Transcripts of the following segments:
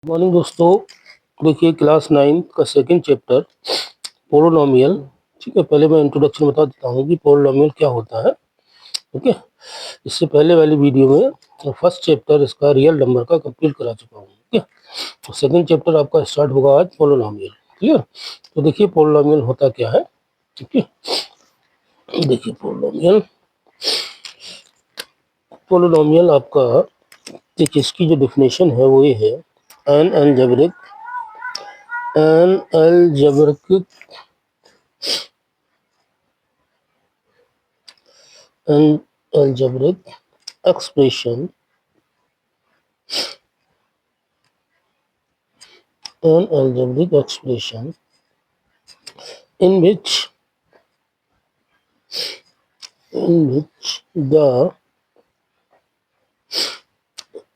Morning दोस्तों, देखिए class 9 का सेकंड चैप्टर पोलिनोमियल। ठीक है, पहले मैं इंट्रोडक्शन बता देता हूँ कि पोलिनोमियल क्या होता है। ओके, इससे पहले वाली वीडियो में फर्स्ट चैप्टर इसका रियल नंबर का कंप्लीट करा चुका हूँ। ठीक है, तो सेकंड चैप्टर आपका स्टार्ट होगा आज पोलिनोमियल। क्लियर? तो देखिए पोलिनोमियल होता क्या है। ठीक है, देखिए पोलिनोमियल आपका, देखिए इसकी जो डेफिनेशन है वो ये है, N algebraic an algebraic expression an algebraic expression in which the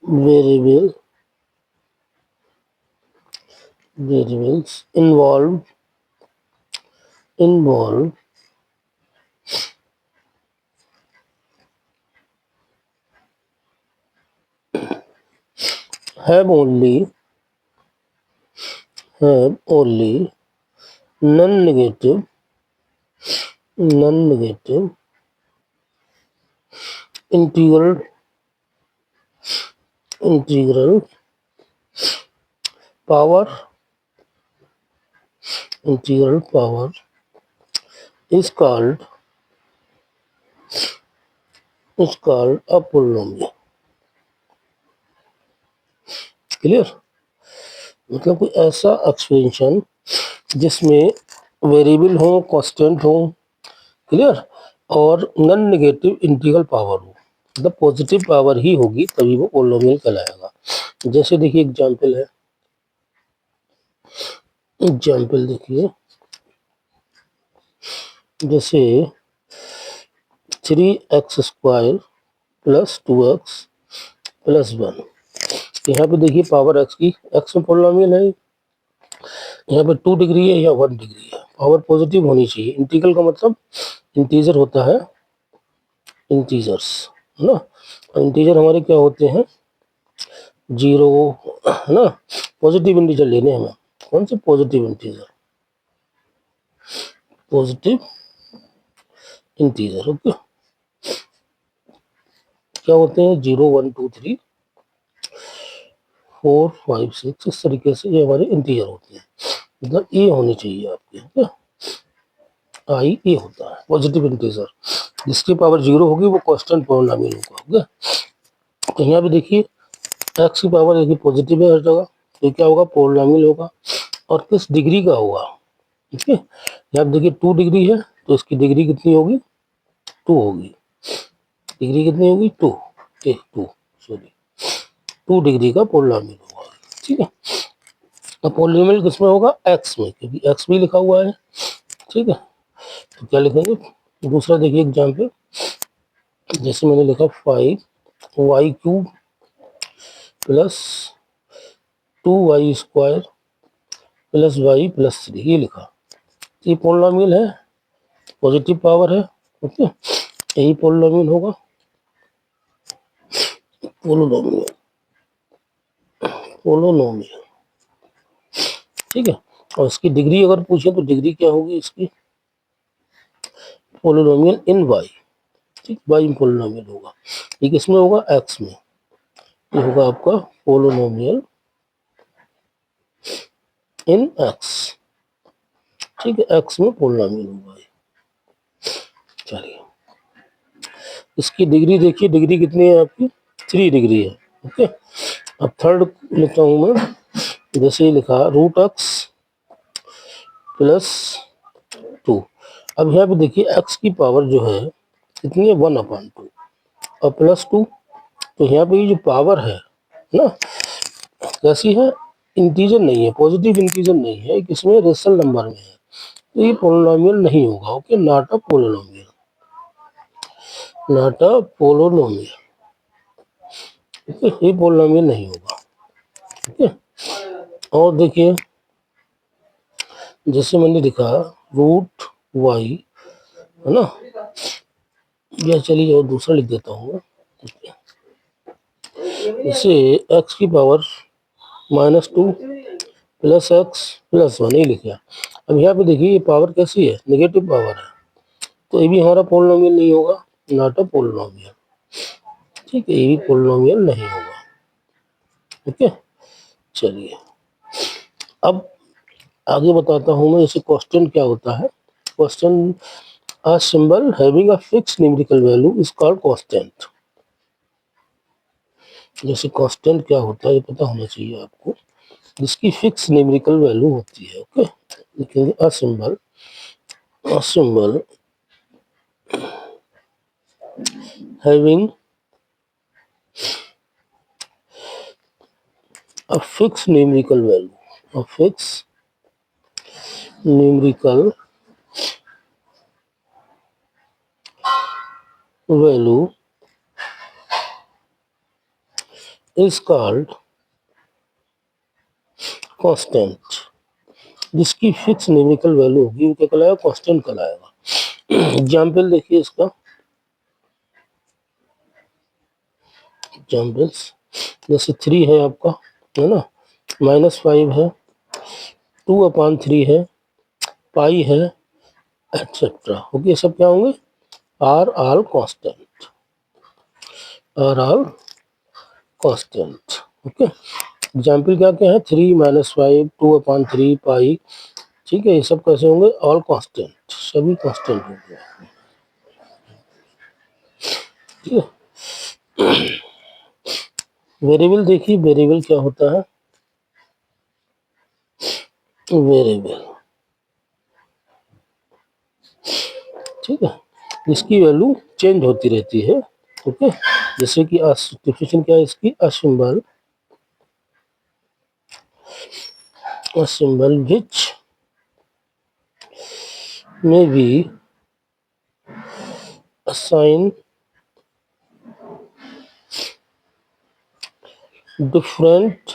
variables involved have only non-negative integral power is called a polynomial. Clear? मतलब कोई ऐसा एक्सपेंशन जिसमें वेरिएबल हो, कांस्टेंट हो, क्लियर, और नॉन नेगेटिव इंटीग्रल पावर हो, मतलब positive power ही होगी तभी वो पोलिनोमियल कहलाएगा। जैसे देखिए एग्जांपल है, एग्जांपल देखिए, जैसे 3x² प्लस 2x प्लस 1। यहाँ पे देखिए पावर x की, x में पोलिनोमियल है, यहाँ पे 2 डिग्री है या 1 डिग्री है, पावर पॉजिटिव होनी चाहिए। इंटीग्रल का मतलब इंटीजर होता है, इंटीजर्स है ना। इंटीजर हमारे क्या होते हैं, 0 है ना। पॉजिटिव इंटीजर लेने हैं हमें, कौन से पॉजिटिव इंटीजर, ओके। क्या होते हैं, 0 1 2 3 4 5 6, इस तरीके से ये हमारे इंटीजर होते हैं। मतलब ए होनी चाहिए आपके, ओके। आई ए होता है पॉजिटिव इंटीजर, जिसकी पावर 0 होगी वो कांस्टेंट पोलिनोमियल होगा, ओके। तो यहाँ पे देखिए एक्स की पावर देखिए पॉजिटिव है हर जगह, तो क्या होगा, पोलिनोमियल होगा। और किस डिग्री का होगा, ठीक है। यहाँ देखिए 2 डिग्री है तो इसकी डिग्री कितनी होगी, 2 होगी। डिग्री कितनी होगी, 2 सॉरी 2 डिग्री का पोलिनोमियल होगा, ठीक है। अब पोलिनोमियल किसमें होगा, एक्स में, क्योंकि एक्स भी लिखा हुआ है, ठीक है। तो क्या लिखेंगे, दूसरा देखिए एग्जाम्पल, जैसे मैंने लिखा 5y³ plus 2y² plus y plus 3, ये लिखा। ये पोलिनोमियल है, पॉजिटिव पावर है, ओके। यही पोलिनोमियल होगा, पोलिनोमियल, ठीक है। और इसकी डिग्री अगर पूछे तो डिग्री क्या होगी इसकी, पोलिनोमियल इन y, ठीक, y पोलिनोमियल होगा। ये किसमें होगा, x में। ये होगा आपका पोलिनोमियल इन x, ठीक है, x में पोलिनोमियल होगा। चलिए इसकी डिग्री देखिए, डिग्री कितनी है आपकी, 3 डिग्री है, ओके। अब थर्ड लिखता हूं मैं, जैसे लिखा √x प्लस 2। अब यहाँ पे देखिए x की पावर जो है कितनी है, 1/2 और प्लस 2। तो यहाँ पे ये जो पावर है ना, कैसी है, इंटीजर नहीं है, पॉजिटिव इंटीजर नहीं है, किसमें, रेशनल नंबर में है, तो ये पोलिनोमियल नहीं होगा, ओके। नॉट अ पोलिनोमियल, ये पोलिनोमियल नहीं होगा, ठीक है। और देखिए जैसे मैंने लिखा √y, है ना, या चलिए और दूसरा लिख देता हूँ, जैसे x की पावर -2 प्लस एक्स प्लस 1 ये लिखा। अब यहाँ पे देखिए ये पावर कैसी है, नेगेटिव पावर है, तो ये भी हमारा पोलिनोमियल नहीं होगा, नॉट अ पोलिनोमियल। ठीक है, ये भी पोलिनोमियल नहीं होगा। ठीक है, चलिए अब आगे बताता हूँ मैं। जैसे क्वेश्चन क्या होता है, question a symbol having a fixed numerical value is called constant. जैसे कांस्टेंट क्या होता है ये पता होना चाहिए आपको, जिसकी फिक्स न्यूमेरिकल वैल्यू होती है। ओके, लिखेंगे a symbol having a fix numerical value, a fix numerical value is called constant. जिसकी फिक्स न्यूमेरिकल वैल्यू होगी वो क्या कहलाएगा, कांस्टेंट कहलाएगा। एग्जाम्पल देखिए इसका, एग्जाम्पल्स जैसे 3 है आपका, है ना, -5 है, 2/3 है, पाई है, एक्सेट्रा। ओके, सब क्या होंगे, are all constant, are all constant. Okay, example क्या क्या है, 3 -5 2/3 पाई। ठीक है, ये सब कैसे होंगे, ऑल कांस्टेंट, सभी कांस्टेंट होंगे। ठीक है, वेरिएबल देखिए, वेरिएबल क्या होता है, वेरिएबल, ठीक है, इसकी वैल्यू चेंज होती रहती है। ओके, जैसे कि डेफिनेशन क्या है इसकी, अ सिंबल विच में be assign different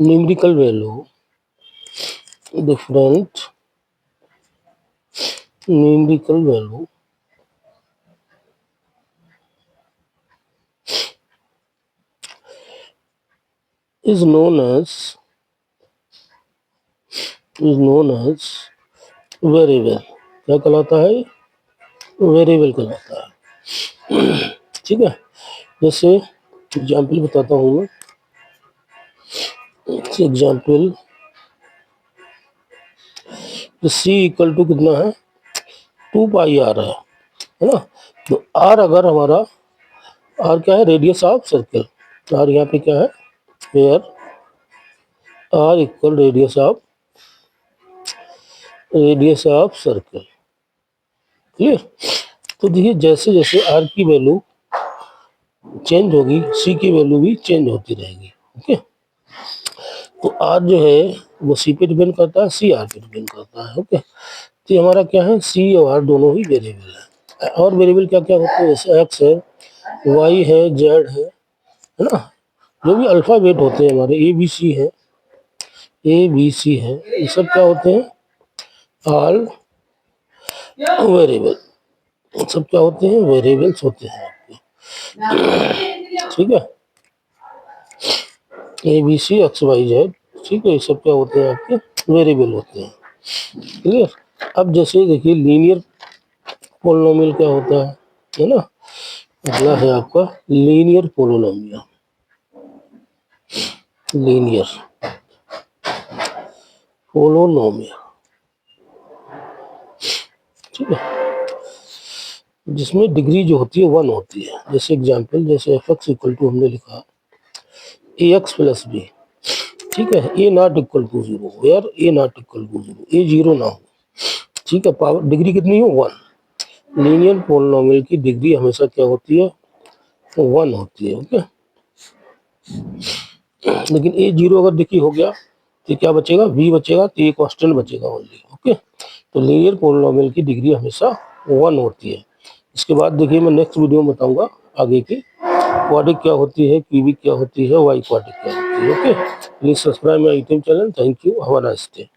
numerical value, different numerical value is known as variable. क्या कहलाता है, वेरिएबल कहलाता है। ठीक है, जैसे एग्जाम्पल बताता हूँ मैं। एग्जाम्पल सी इक्वल टू कितना है, 2πr है ना। तो आर अगर हमारा, आर क्या है, रेडियस ऑफ सर्कल, आर यहाँ पे क्या है, where are equal radius of circle. Clear. तो देखिए जैसे जैसे आर की वैल्यू चेंज होगी, सी की वैल्यू भी चेंज होती रहेगी। ओके, तो आर जो है वो सी पे डिपेंड करता है, सी आर पे डिपेंड करता है। ओके, तो ये हमारा क्या है, सी और आर दोनों ही वेरिएबल है। और वेरिएबल क्या क्या होते हैं, जैसे एक्स है, वाई है, जेड है ना, जो भी अल्फाबेट होते हैं हमारे, ए बी सी है, ये सब क्या होते हैं, ऑल वेरिएबल, सब क्या होते हैं, वेरिएबल्स होते हैं आपके। ठीक है, A B C X Y Z, ठीक है, ये सब क्या होते हैं, आपके वेरिएबल होते हैं। क्लियर। अब जैसे देखिए लीनियर पोलिनोमियल क्या होता है ना, अगला है आपका लीनियर पोलिनोमियल, लीनियर पोलिनोमियल। ठीक है, जिसमें डिग्री जो होती है 1 होती है। जैसे एग्जांपल, जैसे एफ एक्स इक्वल टू हमने लिखा ए एक्स प्लस बी। ठीक है, a not equal to 0, where a not equal to 0, a 0 ना हो। ठीक है, पावर डिग्री कितनी हो, 1। लीनियर पोलिनोमियल की डिग्री हमेशा क्या होती है, 1 होती है। ओके, लेकिन ए 0 अगर डिग्री हो गया तो क्या बचेगा, बी बचेगा, तो ये कांस्टेंट बचेगा ओनली। ओके, तो लीनियर पोलिनोमियल की डिग्री हमेशा 1 होती है। इसके बाद देखिए मैं नेक्स्ट वीडियो में बताऊंगा आगे की क्वाड्रिक क्या होती है, क्यूबिक क्या होती है, वाई क्वाड्रिक क्या होती है। Okay, please subscribe my YouTube channel. Thank you, have a nice day.